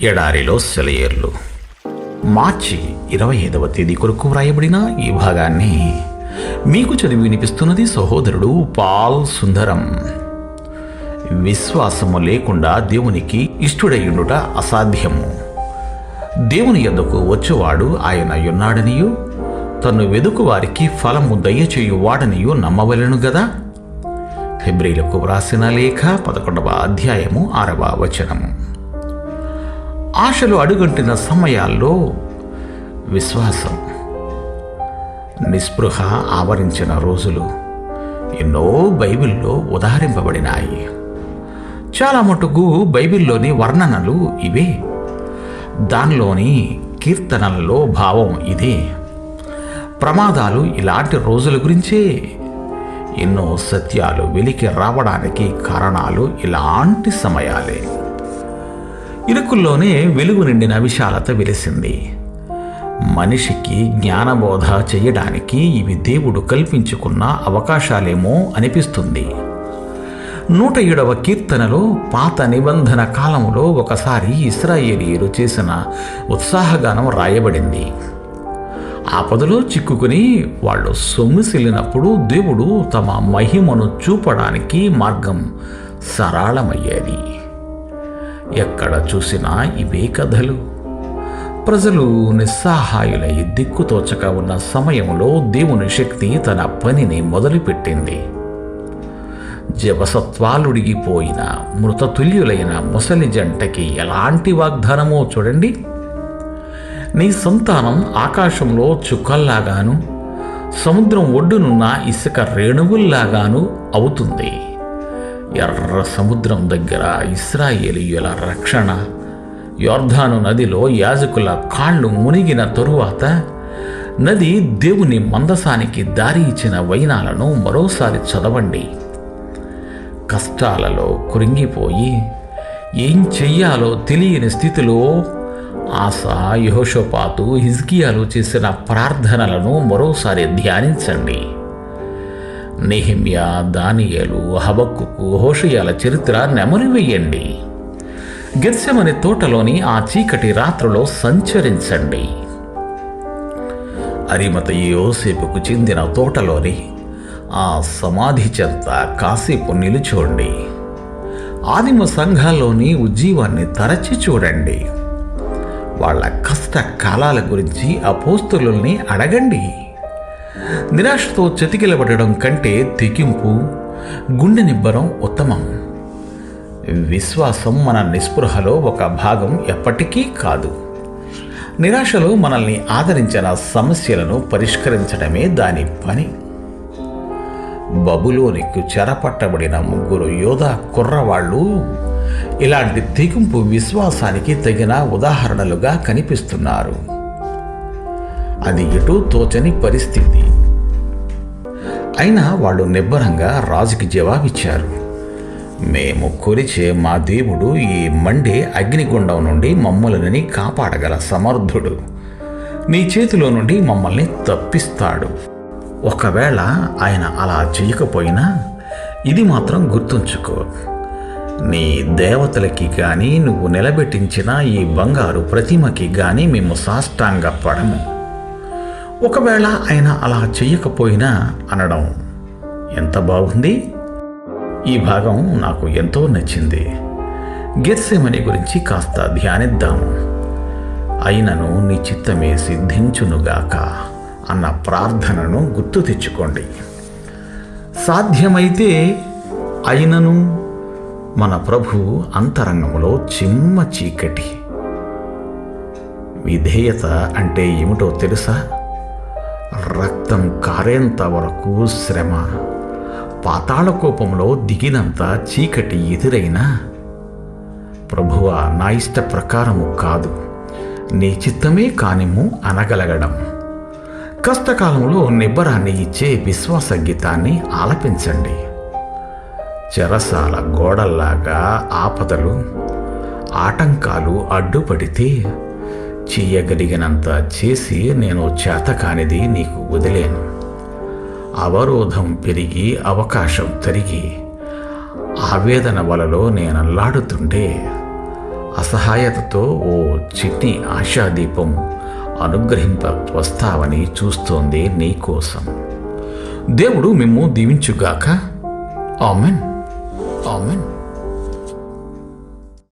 ఎడారిలో సెలయేర్లు. మార్చి 25వ తేదీ కొరకు వ్రాయబడిన ఈ భాగాన్ని మీకు చదివి వినిపిస్తున్నది సహోదరుడు పాల్ సుందరం. విశ్వాసము లేకుండా దేవునికి ఇష్టుడయ్యుండుట అసాధ్యము. దేవుని యొద్దకు వచ్చువాడు ఆయన యున్నాడనియు తన్ను వెదుకు వారికి ఫలము దయచేయువాడనియు నమ్మవలెను గదా. హెబ్రీలకు వ్రాసిన లేఖ 11వ అధ్యాయము 6వ వచనము. ఆశలు అడుగంటిన సమయాల్లో విశ్వాసం, నిస్పృహ ఆవరించిన రోజులు ఎన్నో బైబిల్లో ఉదాహరింపబడినాయి. చాలా మటుకు బైబిల్లోని వర్ణనలు ఇవే, దానిలోని కీర్తనలలో భావం ఇదే. ప్రమాదాలు ఇలాంటి రోజుల గురించే. ఎన్నో సత్యాలు వెలికి రావడానికి కారణాలు ఇలాంటి సమయాలే. ఇరుకుల్లోనే వెలుగు నిండిన విశాలత వెలిసింది. మనిషికి జ్ఞానబోధ చేయడానికి ఇవి దేవుడు కల్పించుకున్న అవకాశాలేమో అనిపిస్తుంది. 107వ కీర్తనలో పాత నిబంధన కాలంలో ఒకసారి ఇశ్రాయేలీయులు చేసిన ఉత్సాహగానం రాయబడింది. ఆపదలో చిక్కుకుని వాళ్ళు సొమ్మిసిల్లినప్పుడు దేవుడు తమ మహిమను చూపడానికి మార్గం సరళమయ్యేది. ఎక్కడ చూసినా ఇవే కథలు. ప్రజలు నిస్సహాయులై దిక్కుతోచక ఉన్న సమయంలో దేవుని శక్తి తన పనిని మొదలుపెట్టింది. జవసత్వాలుడిగిపోయిన మృతతుల్యులైన ముసలి జంటకి ఎలాంటి వాగ్దానమో చూడండి. నీ సంతానం ఆకాశంలో చుక్కల్లాగాను సముద్రం ఒడ్డునున్న ఇసుక రేణువుల్లాగాను అవుతుంది. ఎర్ర సముద్రం దగ్గర ఇశ్రాయేలీయుల రక్షణ, యొర్దాను నదిలో యాజకుల కాళ్ళు మునిగిన తరువాత నది దేవుని మందసానికి దారి ఇచ్చిన వైనాలను మరోసారి చదవండి. కష్టాలలో కృంగిపోయి ఏం చెయ్యాలో తెలియని స్థితిలో ఆసా, యెహోషాపాతు, హిజ్కియాలు చేసిన ప్రార్థనలను మరోసారి ధ్యానించండి. నెహెమ్యా, దానియేలు, హబక్కుకు, హోషేయల చరిత్ర నెమరువేయండి. గెత్సెమని తోటలోని ఆ చీకటి రాత్రిలో సంచరించండి. అరిమతయి యోసేపుకు చెందిన తోటలోని ఆ సమాధి చెంత కాసేపు నిలుచోండి. ఆదిమ సంఘాల్లోని ఉజ్జీవాన్ని తరచి చూడండి. వాళ్ళ కష్ట కాలాల గురించి అపోస్తలుల్ని అడగండి. నిరాశతో చతికిలబడడం కంటే తెగింపు, గుండె నిబ్బరం ఉత్తమం. విశ్వాసం మన నిస్పృహలో ఒక భాగం ఎప్పటికీ కాదు. నిరాశలో మనల్ని ఆదరించిన సమస్యలను పరిష్కరించడమే దాని పని. బబులోనికి చెరపట్టబడిన 3 యోధా కుర్రవాళ్ళు ఇలాంటి తెగింపు, విశ్వాసానికి తగిన ఉదాహరణలుగా కనిపిస్తున్నారు. అది ఎటూ తోచని పరిస్థితి అయినా వాళ్ళు నిబ్బరంగా రాజుకి జవాబిచ్చారు. మేము కొలిచే మా దేవుడు ఈ మండే అగ్నిగుండం నుండి మమ్మల్ని కాపాడగల సమర్థుడు. నీ చేతిలో నుండి మమ్మల్ని తప్పిస్తాడు. ఒకవేళ ఆయన అలా చేయకపోయినా ఇది మాత్రం గుర్తుంచుకో, నీ దేవతలకి కానీ నువ్వు నిలబెట్టించిన ఈ బంగారు ప్రతిమకి కానీ మేము సాష్టాంగ పడము. ఒకవేళ ఆయన అలా చెయ్యకపోయినా అనడం ఎంత బాగుంది. ఈ భాగం నాకు ఎంతో నచ్చింది. గెత్సెమని గురించి కాస్త ధ్యానిద్దాము. అయినను నీ చిత్తమే సిద్ధించునుగాక అన్న ప్రార్థనను గుర్తు తెచ్చుకోండి. సాధ్యమైతే అయినను మన ప్రభు అంతరంగంలో చిమ్మ చీకటి. విధేయత అంటే ఏమిటో తెలుసా? రక్తం కారేంత వరకు శ్రమ, పాతాళ కోపంలో దిగినంత చీకటి ఎదురైనా ప్రభువా నా ఇష్ట ప్రకారము కాదు, నీ చిత్తమే కానిము అనగలగడం. కష్టకాలంలో నిబ్బరాన్ని ఇచ్చే విశ్వాస గీతాన్ని ఆలపించండి. చెరసాల గోడల్లాగా ఆపదలు, ఆటంకాలు అడ్డుపడితే చెయ్యగలిగినంత చేసి నేను చేతకానిది నీకు వదిలేను. అవరోధం పెరిగి అవకాశం తరిగి ఆవేదన వలలో నేనల్లాడుతుంటే అసహాయతతో ఓ చిన్ని ఆశాదీపం అనుగ్రహింప వస్తావని చూస్తోంది నీ కోసం. దేవుడు మిమ్ము దీవించుగాక. ఆమెన్. ఆమెన్.